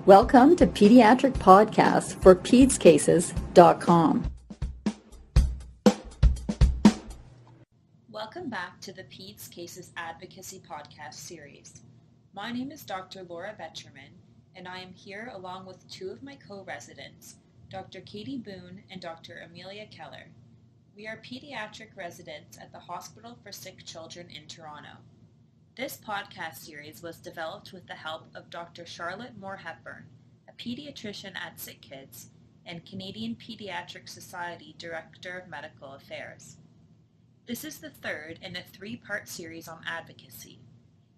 Welcome to Pediatric Podcast for PedsCases.com. Welcome back to the Peds Cases Advocacy Podcast series. My name is Dr. Laura Betcherman, and I am here along with two of my co-residents, Dr. Katie Boone and Dr. Amelia Kellar. We are pediatric residents at the Hospital for Sick Children in Toronto. This podcast series was developed with the help of Dr. Charlotte Moore-Hepburn, a pediatrician at Sick Kids and Canadian Pediatric Society Director of Medical Affairs. This is the third in a three-part series on advocacy.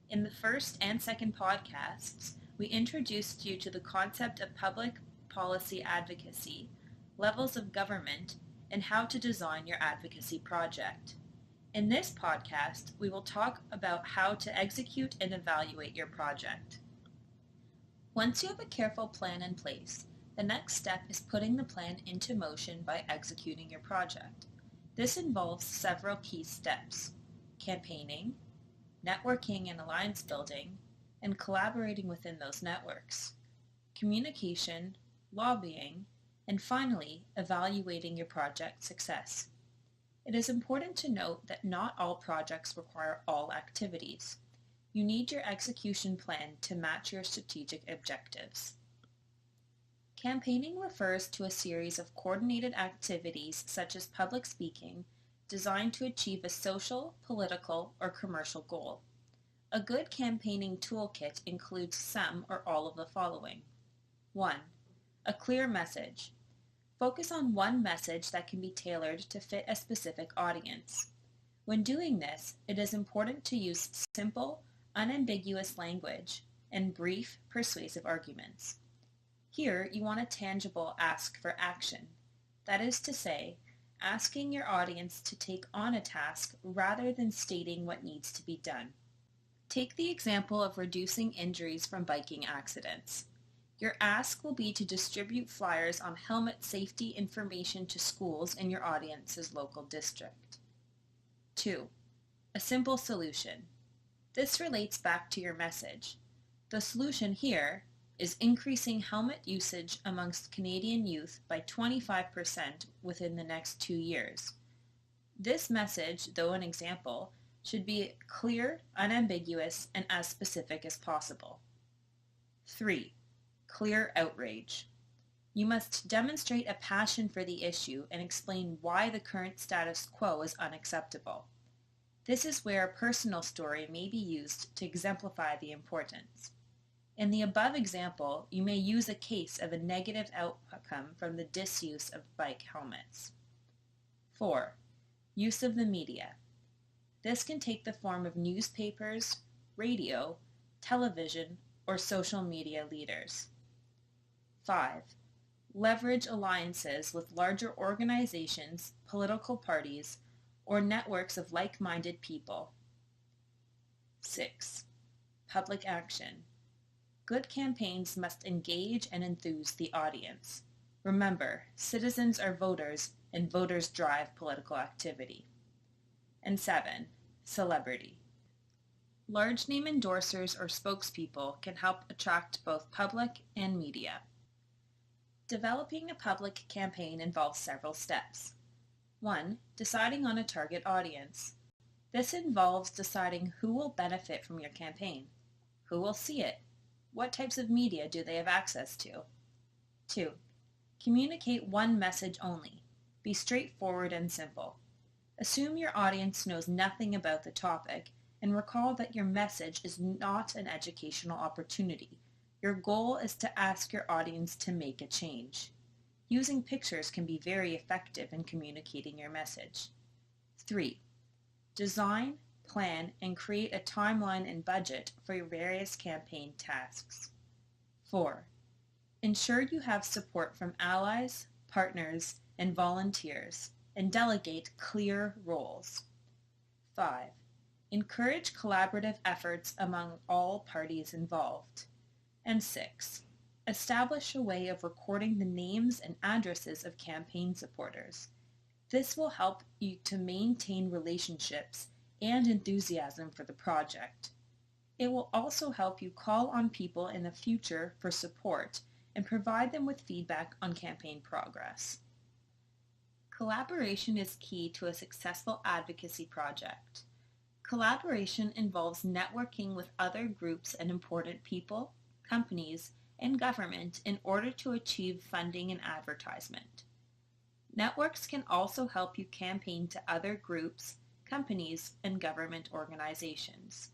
In the first and second podcasts, we introduced you to the concept of public policy advocacy, levels of government, and how to design your advocacy project. In this podcast, we will talk about how to execute and evaluate your project. Once you have a careful plan in place, the next step is putting the plan into motion by executing your project. This involves several key steps: campaigning, networking and alliance building, and collaborating within those networks, communication, lobbying, and finally, evaluating your project's success. It is important to note that not all projects require all activities. You need your execution plan to match your strategic objectives. Campaigning refers to a series of coordinated activities such as public speaking designed to achieve a social, political, or commercial goal. A good campaigning toolkit includes some or all of the following. 1. A clear message. Focus on one message that can be tailored to fit a specific audience. When doing this, it is important to use simple, unambiguous language and brief, persuasive arguments. Here, you want a tangible ask for action. That is to say, asking your audience to take on a task rather than stating what needs to be done. Take the example of reducing injuries from biking accidents. Your ask will be to distribute flyers on helmet safety information to schools in your audience's local district. 2. A simple solution. This relates back to your message. The solution here is increasing helmet usage amongst Canadian youth by 25% within the next 2 years. This message, though an example, should be clear, unambiguous, and as specific as possible. 3. Clear outrage. You must demonstrate a passion for the issue and explain why the current status quo is unacceptable. This is where a personal story may be used to exemplify the importance. In the above example, you may use a case of a negative outcome from the disuse of bike helmets. 4. Use of the media. This can take the form of newspapers, radio, television, or social media leaders. 5. Leverage alliances with larger organizations, political parties, or networks of like-minded people. 6. Public action. Good campaigns must engage and enthuse the audience. Remember, citizens are voters, and voters drive political activity. And 7. Celebrity. Large name endorsers or spokespeople can help attract both public and media. Developing a public campaign involves several steps. 1. Deciding on a target audience. This involves deciding who will benefit from your campaign. Who will see it? What types of media do they have access to? 2. Communicate one message only. Be straightforward and simple. Assume your audience knows nothing about the topic and recall that your message is not an educational opportunity. Your goal is to ask your audience to make a change. Using pictures can be very effective in communicating your message. 3. Design, plan, and create a timeline and budget for your various campaign tasks. 4. Ensure you have support from allies, partners, and volunteers, and delegate clear roles. 5. Encourage collaborative efforts among all parties involved. And 6. Establish a way of recording the names and addresses of campaign supporters. This will help you to maintain relationships and enthusiasm for the project. It will also help you call on people in the future for support and provide them with feedback on campaign progress. Collaboration is key to a successful advocacy project. Collaboration involves networking with other groups and important people, companies, and government in order to achieve funding and advertisement. Networks can also help you campaign to other groups, companies, and government organizations.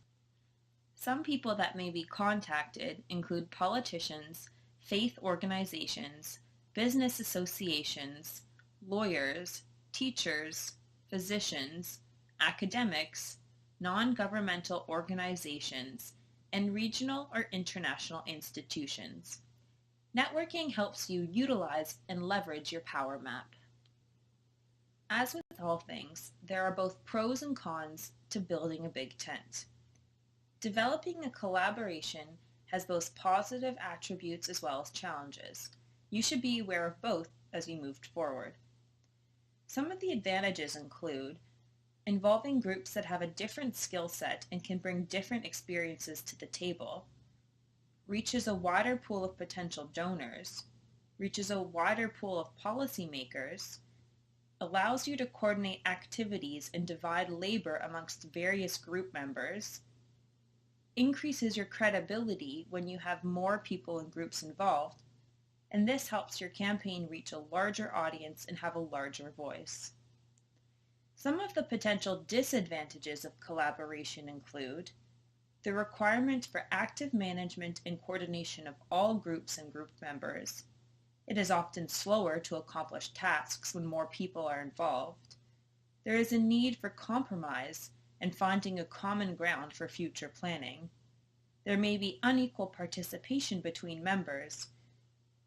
Some people that may be contacted include politicians, faith organizations, business associations, lawyers, teachers, physicians, academics, non-governmental organizations, and regional or international institutions. Networking helps you utilize and leverage your power map. As with all things, there are both pros and cons to building a big tent. Developing a collaboration has both positive attributes as well as challenges. You should be aware of both as we move forward. Some of the advantages include involving groups that have a different skill set and can bring different experiences to the table, reaches a wider pool of potential donors, reaches a wider pool of policymakers, allows you to coordinate activities and divide labor amongst various group members, increases your credibility when you have more people and groups involved, and this helps your campaign reach a larger audience and have a larger voice. Some of the potential disadvantages of collaboration include the requirement for active management and coordination of all groups and group members. It is often slower to accomplish tasks when more people are involved. There is a need for compromise and finding a common ground for future planning. There may be unequal participation between members.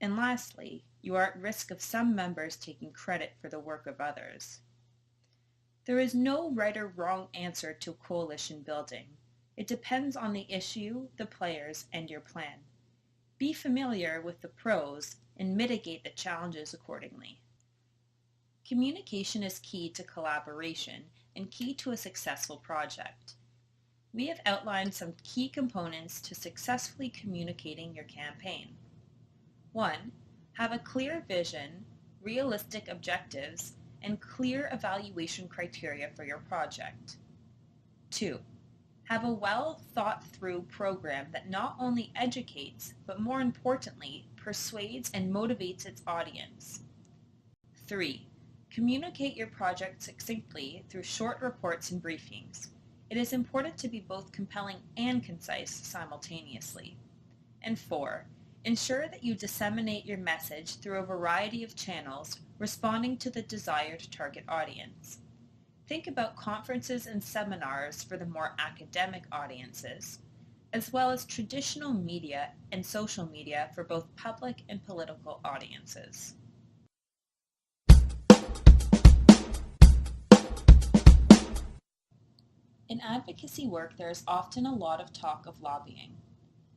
And lastly, you are at risk of some members taking credit for the work of others. There is no right or wrong answer to coalition building. It depends on the issue, the players, and your plan. Be familiar with the pros and mitigate the challenges accordingly. Communication is key to collaboration and key to a successful project. We have outlined some key components to successfully communicating your campaign. 1. Have a clear vision, realistic objectives, and clear evaluation criteria for your project. 2. Have a well thought through program that not only educates, but more importantly, persuades and motivates its audience. 3. Communicate your project succinctly through short reports and briefings. It is important to be both compelling and concise simultaneously. And 4. Ensure that you disseminate your message through a variety of channels, responding to the desired target audience. Think about conferences and seminars for the more academic audiences, as well as traditional media and social media for both public and political audiences. In advocacy work, there is often a lot of talk of lobbying.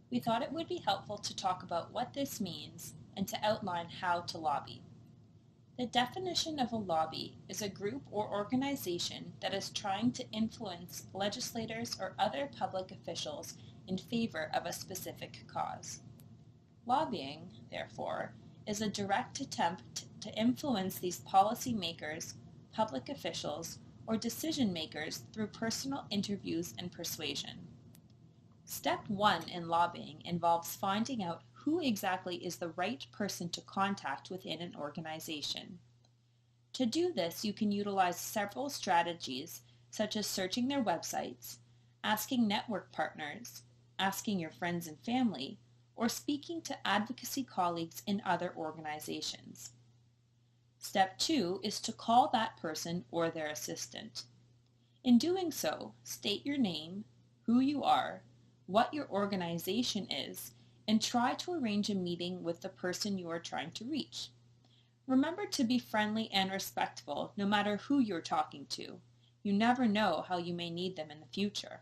We thought it would be helpful to talk about what this means and to outline how to lobby. The definition of a lobby is a group or organization that is trying to influence legislators or other public officials in favor of a specific cause. Lobbying, therefore, is a direct attempt to influence these policymakers, public officials, or decision makers through personal interviews and persuasion. Step 1 in lobbying involves finding out who exactly is the right person to contact within an organization. To do this, you can utilize several strategies, such as searching their websites, asking network partners, asking your friends and family, or speaking to advocacy colleagues in other organizations. Step 2 is to call that person or their assistant. In doing so, state your name, who you are, what your organization is, and try to arrange a meeting with the person you are trying to reach. Remember to be friendly and respectful no matter who you're talking to. You never know how you may need them in the future.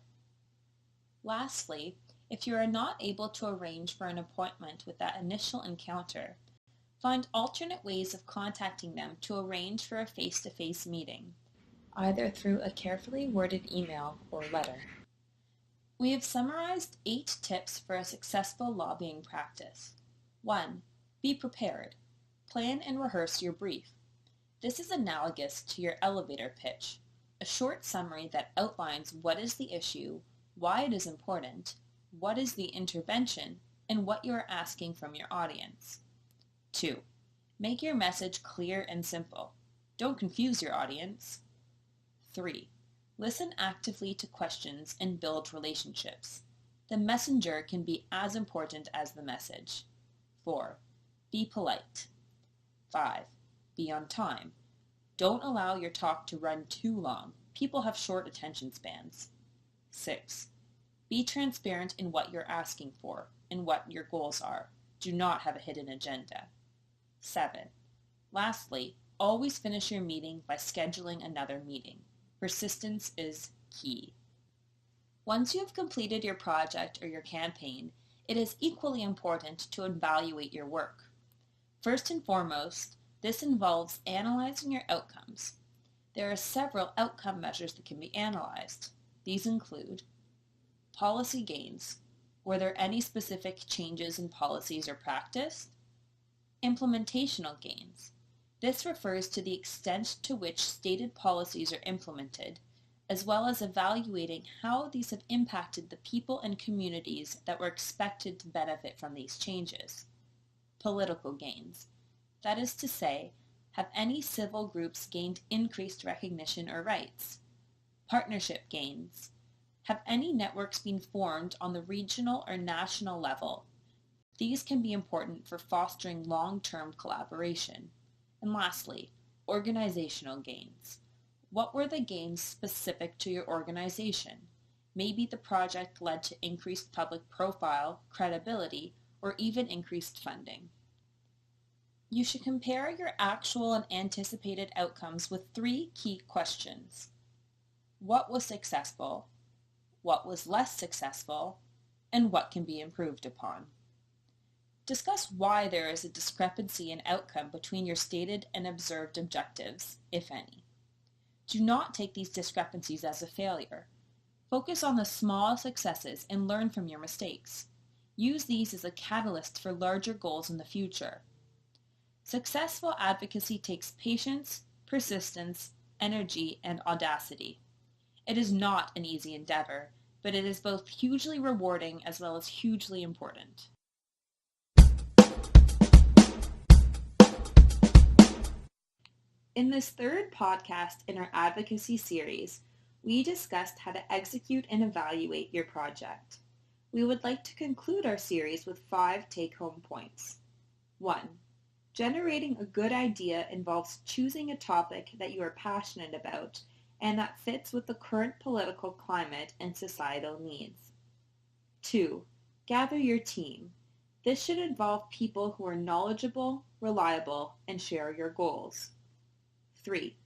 Lastly, if you are not able to arrange for an appointment with that initial encounter, find alternate ways of contacting them to arrange for a face-to-face meeting, either through a carefully worded email or letter. We have summarized 8 tips for a successful lobbying practice. 1. Be prepared. Plan and rehearse your brief. This is analogous to your elevator pitch, a short summary that outlines what is the issue, why it is important, what is the intervention, and what you are asking from your audience. 2. Make your message clear and simple. Don't confuse your audience. 3. Listen actively to questions and build relationships. The messenger can be as important as the message. 4. Be polite. 5. Be on time. Don't allow your talk to run too long. People have short attention spans. 6. Be transparent in what you're asking for and what your goals are. Do not have a hidden agenda. 7. Lastly, always finish your meeting by scheduling another meeting. Persistence is key. Once you have completed your project or your campaign, it is equally important to evaluate your work. First and foremost, this involves analyzing your outcomes. There are several outcome measures that can be analyzed. These include policy gains. Were there any specific changes in policies or practice? Implementational gains. This refers to the extent to which stated policies are implemented, as well as evaluating how these have impacted the people and communities that were expected to benefit from these changes. Political gains. That is to say, have any civil groups gained increased recognition or rights? Partnership gains. Have any networks been formed on the regional or national level? These can be important for fostering long-term collaboration. And lastly, organizational gains. What were the gains specific to your organization? Maybe the project led to increased public profile, credibility, or even increased funding. You should compare your actual and anticipated outcomes with 3 key questions. What was successful? What was less successful? And what can be improved upon? Discuss why there is a discrepancy in outcome between your stated and observed objectives, if any. Do not take these discrepancies as a failure. Focus on the small successes and learn from your mistakes. Use these as a catalyst for larger goals in the future. Successful advocacy takes patience, persistence, energy, and audacity. It is not an easy endeavor, but it is both hugely rewarding as well as hugely important. In this 3rd podcast in our advocacy series, we discussed how to execute and evaluate your project. We would like to conclude our series with 5 take-home points. 1. Generating a good idea involves choosing a topic that you are passionate about and that fits with the current political climate and societal needs. 2. Gather your team. This should involve people who are knowledgeable, reliable, and share your goals. 3.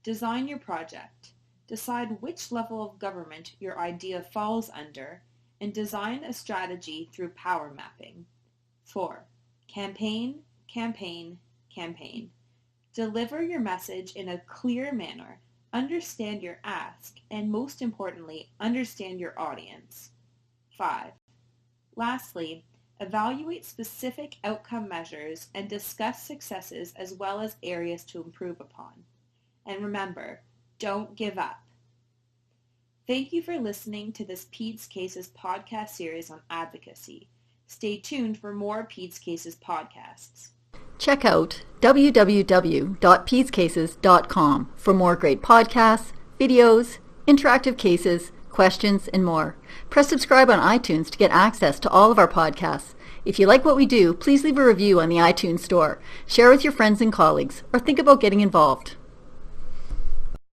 Design your project. Decide which level of government your idea falls under and design a strategy through power mapping. 4. Campaign, campaign, campaign. Deliver your message in a clear manner. Understand your ask, and most importantly, understand your audience. 5. Lastly, evaluate specific outcome measures and discuss successes as well as areas to improve upon. And remember, don't give up. Thank you for listening to this Peds Cases podcast series on advocacy. Stay tuned for more Peds Cases podcasts. Check out www.pedscases.com for more great podcasts, videos, interactive cases, questions, and more. Press subscribe on iTunes to get access to all of our podcasts. If you like what we do, please leave a review on the iTunes store, share with your friends and colleagues, or think about getting involved.